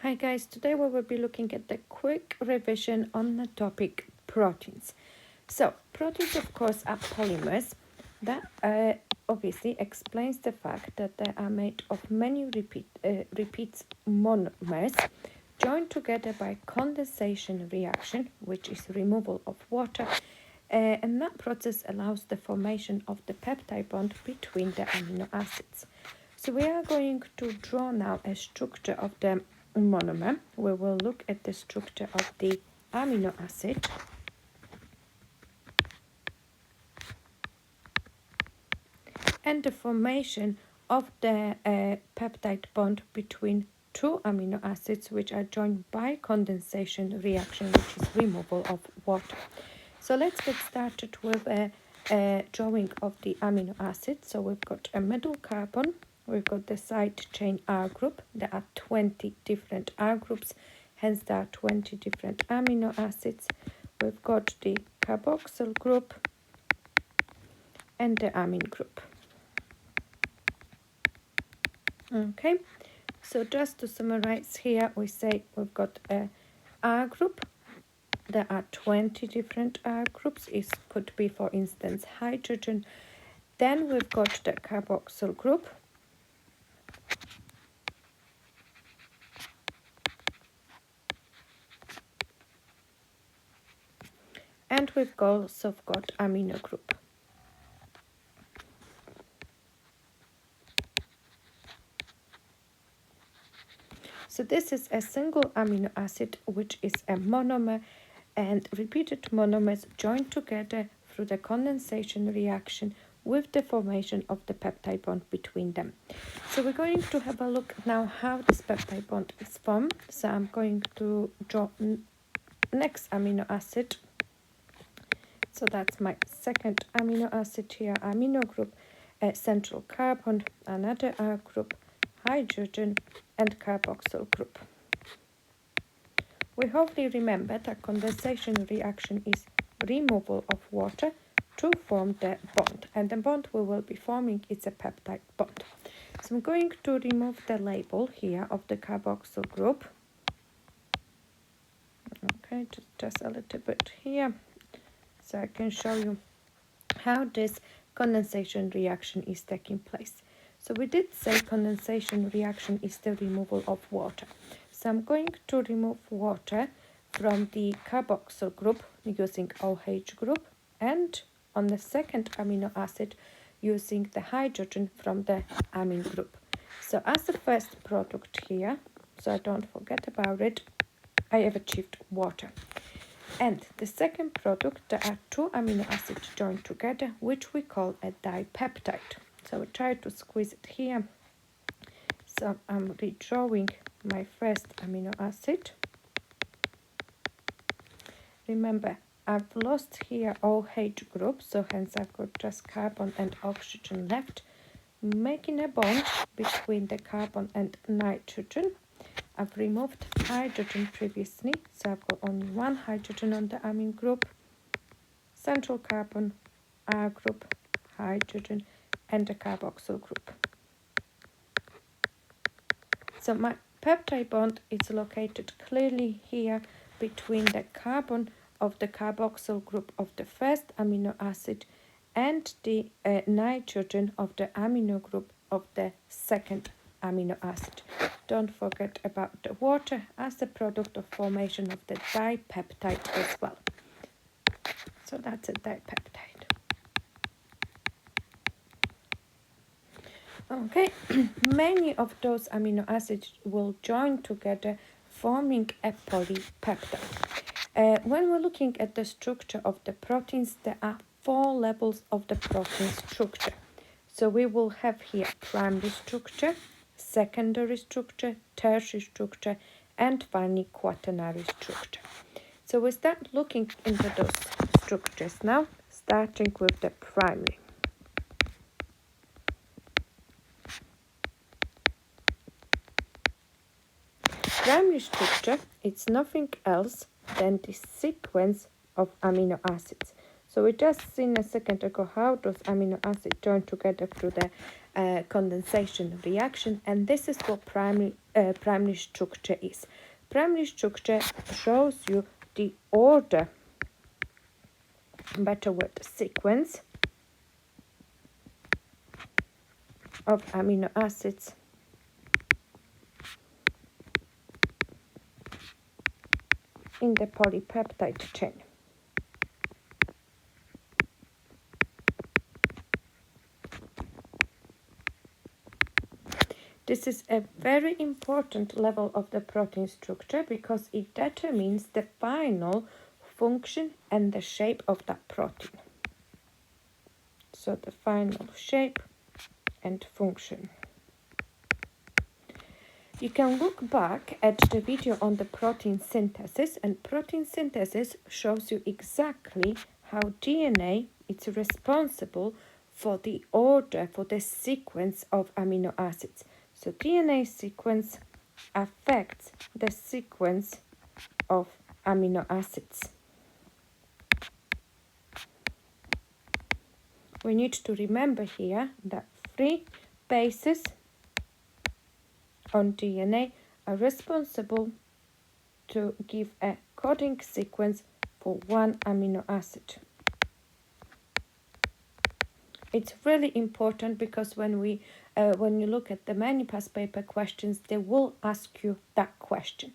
Hi guys, today we will be looking at the quick revision on the topic proteins. So proteins of course are polymers that obviously explains the fact that they are made of many repeats monomers joined together by condensation reaction, which is removal of water, and that process allows the formation of the peptide bond between the amino acids. So we are going to draw now a structure of the monomer. We will look at the structure of the amino acid. And the formation of the peptide bond between two amino acids which are joined by condensation reaction, which is removal of water. So let's get started with a drawing of the amino acid. So we've got a middle carbon, we've got the side chain R group. There are 20 different R groups, hence there are 20 different amino acids. We've got the carboxyl group and the amine group. Okay, so just to summarize here, we say we've got a R group. There are 20 different R groups. It could be, for instance, hydrogen. Then we've got the carboxyl group. And we've also got amino group. So this is a single amino acid, which is a monomer, and repeated monomers joined together through the condensation reaction with the formation of the peptide bond between them. So we're going to have a look now how this peptide bond is formed. So I'm going to draw next amino acid. So that's my second amino acid here, amino group, a central carbon, another R group, hydrogen, and carboxyl group. We hopefully remember that condensation reaction is removal of water to form the bond, and the bond we will be forming is a peptide bond. So I'm going to remove the label here of the carboxyl group. Okay, just a little bit here, so I can show you how this condensation reaction is taking place. So we did say condensation reaction is the removal of water. So I'm going to remove water from the carboxyl group using OH group, and on the second amino acid using the hydrogen from the amine group. So as the first product here, so I don't forget about it, I have achieved water. And the second product, there are two amino acids joined together, which we call a dipeptide. So we try to squeeze it here. So I'm redrawing my first amino acid. Remember, I've lost here OH group, so hence I've got just carbon and oxygen left, making a bond between the carbon and nitrogen. I've removed hydrogen previously, so I've got only one hydrogen on the amine group, central carbon, R group, hydrogen, and the carboxyl group. So my peptide bond is located clearly here between the carbon of the carboxyl group of the first amino acid and the nitrogen of the amino group of the second amino acid. Don't forget about the water as the product of formation of the dipeptide as well. So that's a dipeptide. Okay, many of those amino acids will join together forming a polypeptide. When we're looking at the structure of the proteins, there are 4 levels of the protein structure. So we will have here primary structure, secondary structure, tertiary structure, and finally quaternary structure. So we start looking into those structures now, starting with the primary. Primary structure is nothing else than the sequence of amino acids. So we just seen a second ago how those amino acids join together through the condensation reaction, and this is what primary structure is. Primary structure shows you the order, better word, sequence of amino acids in the polypeptide chain. This is a very important level of the protein structure because it determines the final function and the shape of that protein. So the final shape and function. You can look back at the video on the protein synthesis, and protein synthesis shows you exactly how DNA is responsible for the order, for the sequence of amino acids. So DNA sequence affects the sequence of amino acids. We need to remember here that 3 bases on DNA are responsible to give a coding sequence for 1 amino acid. It's really important because when you look at the many past paper questions, they will ask you that question.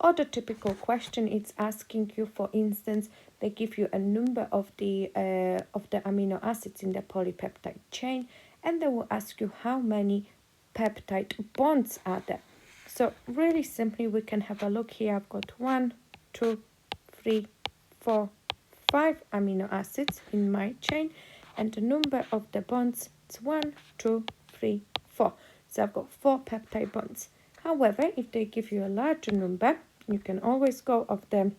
Or the typical question, it's asking you, for instance, they give you a number of the amino acids in the polypeptide chain, and they will ask you how many peptide bonds are there. So really simply, we can have a look here. I've got 1, 2, 3, 4, 5 amino acids in my chain, and the number of the bonds is 1, 2, 3, 4. So I've got 4 peptide bonds. However, if they give you a larger number, you can always go of the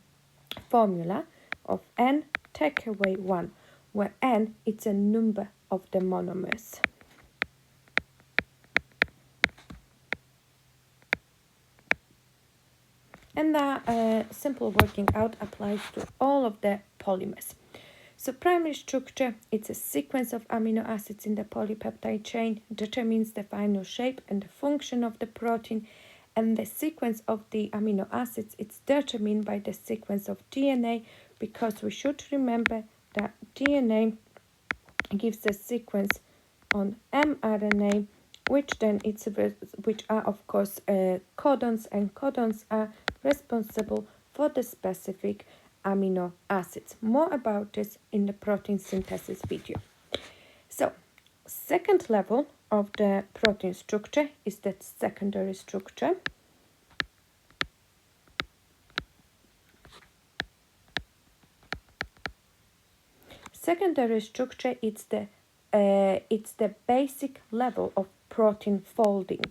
formula of n take away 1, where n it's a number of the monomers. And that simple working out applies to all of the polymers. So primary structure, it's a sequence of amino acids in the polypeptide chain, determines the final shape and the function of the protein, and the sequence of the amino acids, it's determined by the sequence of DNA, because we should remember that DNA gives a sequence on mRNA, which are of course codons, and codons are responsible for the specific amino acids. More about this in the protein synthesis video. So, second level of the protein structure is that secondary structure. Secondary structure, it's the basic level of protein folding.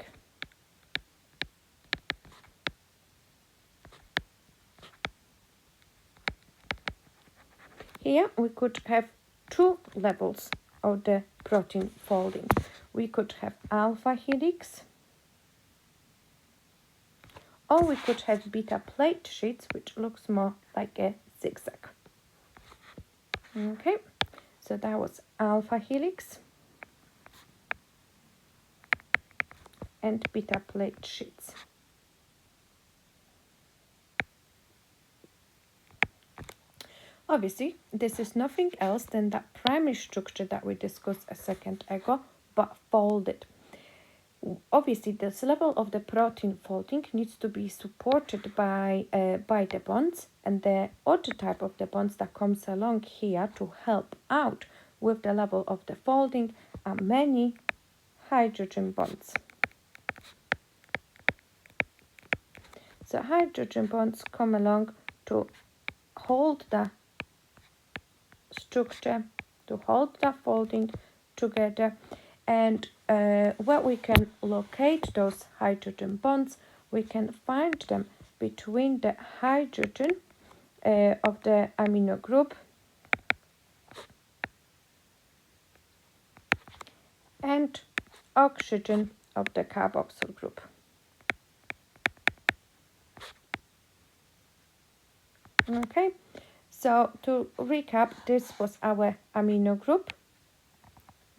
Here we could have 2 levels of the protein folding. We could have alpha helix, or we could have beta plate sheets, which looks more like a zigzag. Okay, so that was alpha helix and beta plate sheets. Obviously, this is nothing else than that primary structure that we discussed a second ago, but folded. Obviously, this level of the protein folding needs to be supported by the bonds, and the other type of the bonds that comes along here to help out with the level of the folding are many hydrogen bonds. So hydrogen bonds come along to hold the structure, to hold the folding together, and where we can locate those hydrogen bonds, we can find them between the hydrogen of the amino group and oxygen of the carboxyl group. Okay, so to recap, this was our amino group.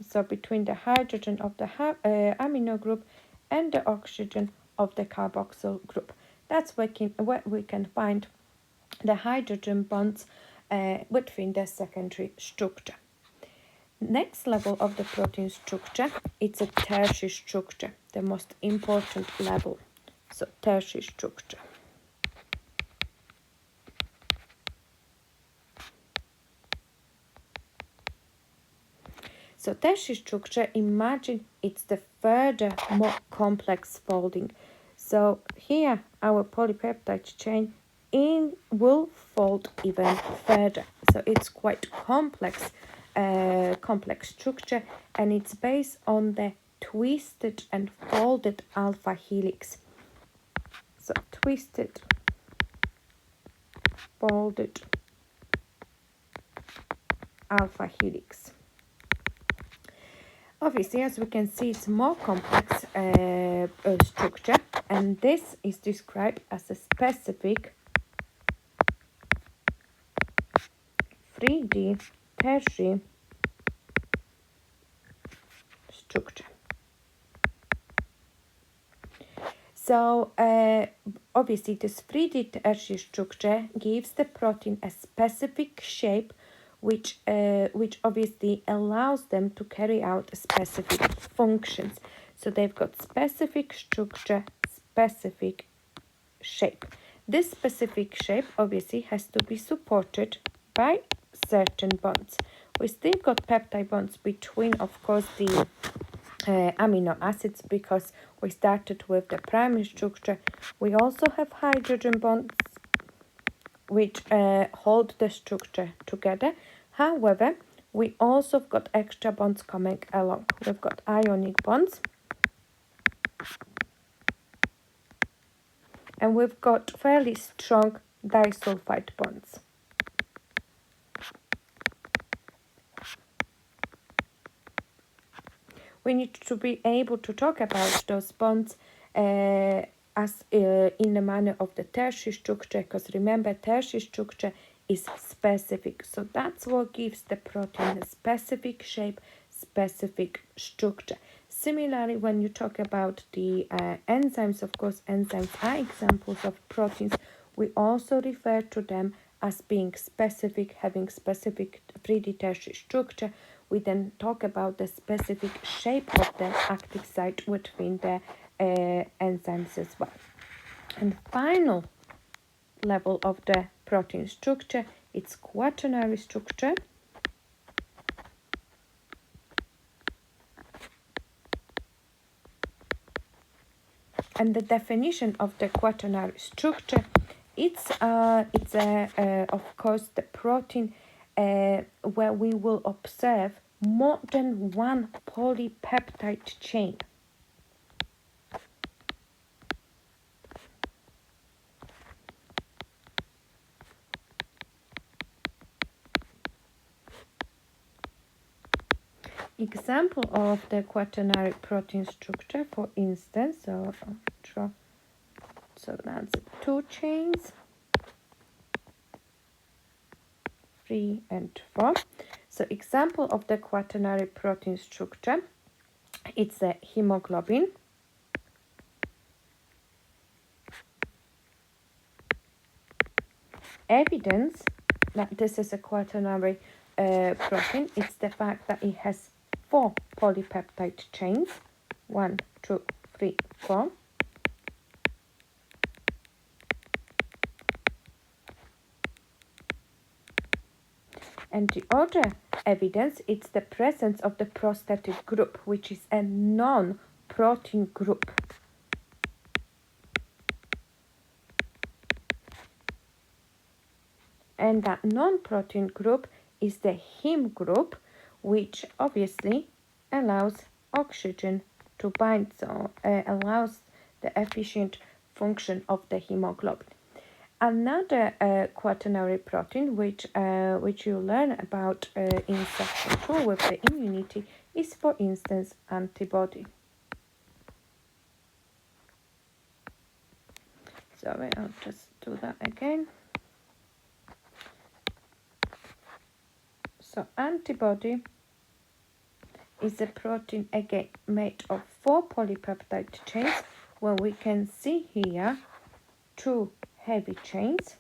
so between the hydrogen of the amino group and the oxygen of the carboxyl group. That's where we can find the hydrogen bonds between the secondary structure. Next level of the protein structure, it's a tertiary structure, the most important level. So tertiary structure. So tertiary structure, imagine it's the further more complex folding. So here our polypeptide chain will fold even further. So it's quite complex structure, and it's based on the twisted and folded alpha helix. So twisted, folded alpha helix. Obviously, as we can see, it's more complex structure, and this is described as a specific 3D tertiary structure. So obviously this 3D tertiary structure gives the protein a specific shape which obviously allows them to carry out specific functions. So they've got specific structure, specific shape. This specific shape obviously has to be supported by certain bonds. We still got peptide bonds between, of course, the amino acids, because we started with the primary structure. We also have hydrogen bonds which hold the structure together. However, we also got extra bonds coming along. We've got ionic bonds, and we've got fairly strong disulfide bonds. We need to be able to talk about those bonds as in the manner of the tertiary structure, because remember, tertiary structure is specific. So that's what gives the protein a specific shape, specific structure. Similarly, when you talk about the enzymes, of course, enzymes are examples of proteins. We also refer to them as being specific, having specific 3D tertiary structure. We then talk about the specific shape of the active site within the enzymes as well. And final level of the protein structure, it's quaternary structure. And the definition of the quaternary structure, it's of course the protein where we will observe more than one polypeptide chain. Example of the quaternary protein structure, for instance, so that's 2 chains, 3 and 4. So example of the quaternary protein structure, it's a hemoglobin, evidence that this is a quaternary protein, it's the fact that it has 4 polypeptide chains, 1, 2, 3, 4. And the other evidence, it's the presence of the prosthetic group, which is a non-protein group. And that non-protein group is the heme group, which obviously allows oxygen to bind, so allows the efficient function of the hemoglobin. Another quaternary protein, which you learn about in section 2 with the immunity, is, for instance, antibody. Sorry, I'll just do that again. So antibody is a protein again made of 4 polypeptide chains, when we can see here 2 heavy chains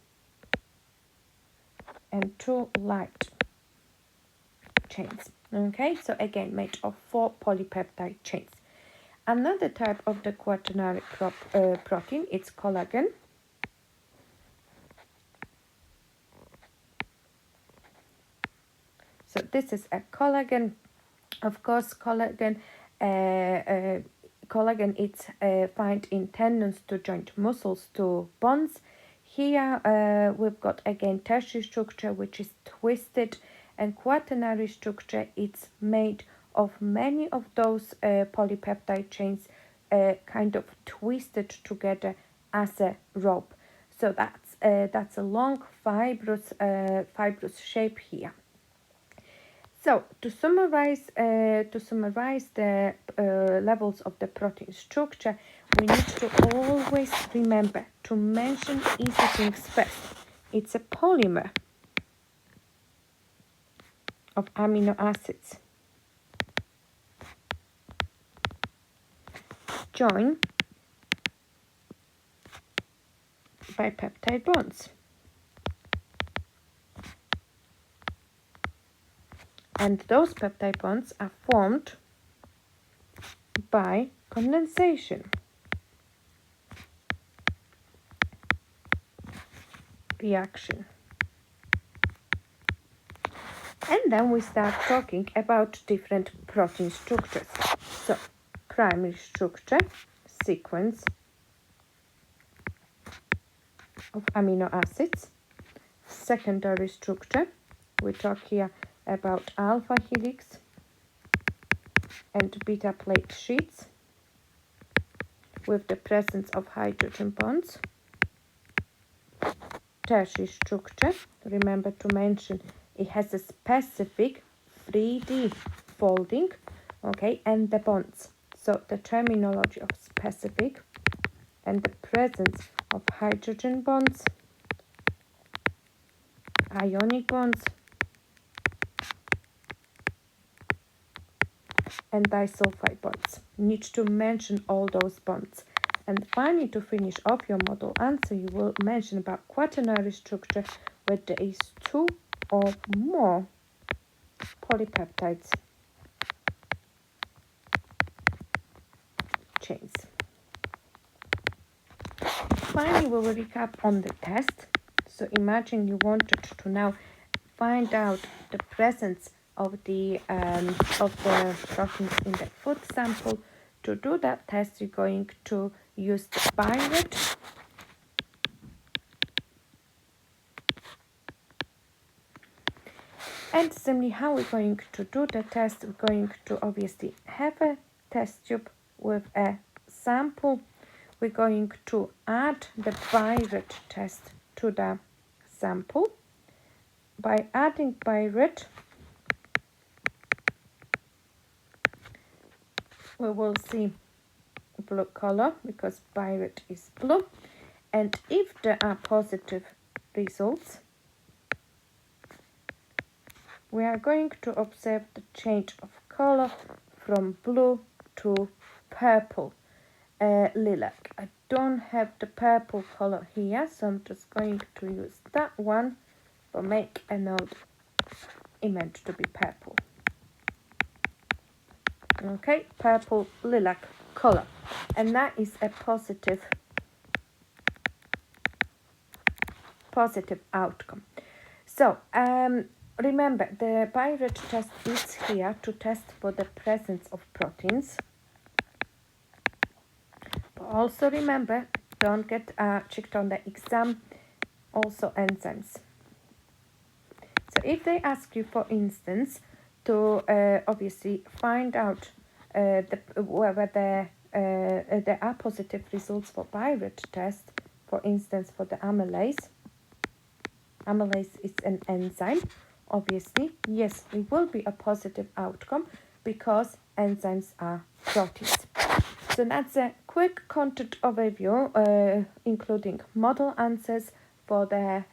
and 2 light chains. Okay, so again made of 4 polypeptide chains. Another type of the quaternary protein, it's collagen. So this is a collagen. Of course, collagen it's found in tendons to joint muscles to bones. Here we've got again tertiary structure, which is twisted, and quaternary structure, it's made of many of those polypeptide chains kind of twisted together as a rope. So that's a long fibrous shape here. So to summarize the levels of the protein structure, we need to always remember to mention easy things first. It's a polymer of amino acids joined by peptide bonds. And those peptide bonds are formed by condensation reaction. And then we start talking about different protein structures. So, primary structure, sequence of amino acids. Secondary structure, we talk here about alpha helix and beta plate sheets with the presence of hydrogen bonds. Tertiary structure, remember to mention it has a specific 3D folding, okay, and the bonds. So the terminology of specific and the presence of hydrogen bonds, ionic bonds, and disulfide bonds. Need to mention all those bonds. And finally, to finish off your model answer, you will mention about quaternary structure, where there is 2 or more polypeptides chains. Finally, we will recap on the test. So imagine you wanted to now find out the presence of the proteins in the food sample. To do that test, you're going to use the Biret and simply how we're going to do the test. We're going to obviously have a test tube with a sample. We're going to add the Biret test to the sample. By adding Biret, we will see blue color because Biret is blue, and if there are positive results, we are going to observe the change of color from blue to purple, lilac. I don't have the purple color here, so I'm just going to use that one, but make a note it meant to be purple. Okay, purple lilac color, and that is a positive outcome. So remember, the Biret test is here to test for the presence of proteins. But also remember, don't get checked on the exam, also enzymes. So if they ask you, for instance, to obviously find out whether there are positive results for Biret test, for instance, for the amylase. Amylase is an enzyme. Obviously, yes, it will be a positive outcome because enzymes are proteins. So that's a quick content overview, including model answers for the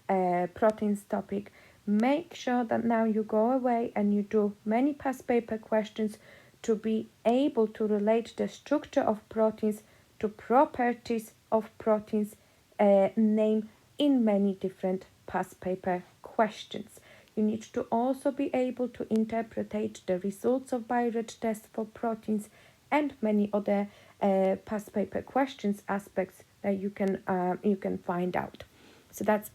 proteins topic. Make sure that now you go away and you do many past paper questions to be able to relate the structure of proteins to properties of proteins name in many different past paper questions. You need to also be able to interpret the results of Byred tests for proteins and many other past paper questions aspects that you can find out. So that's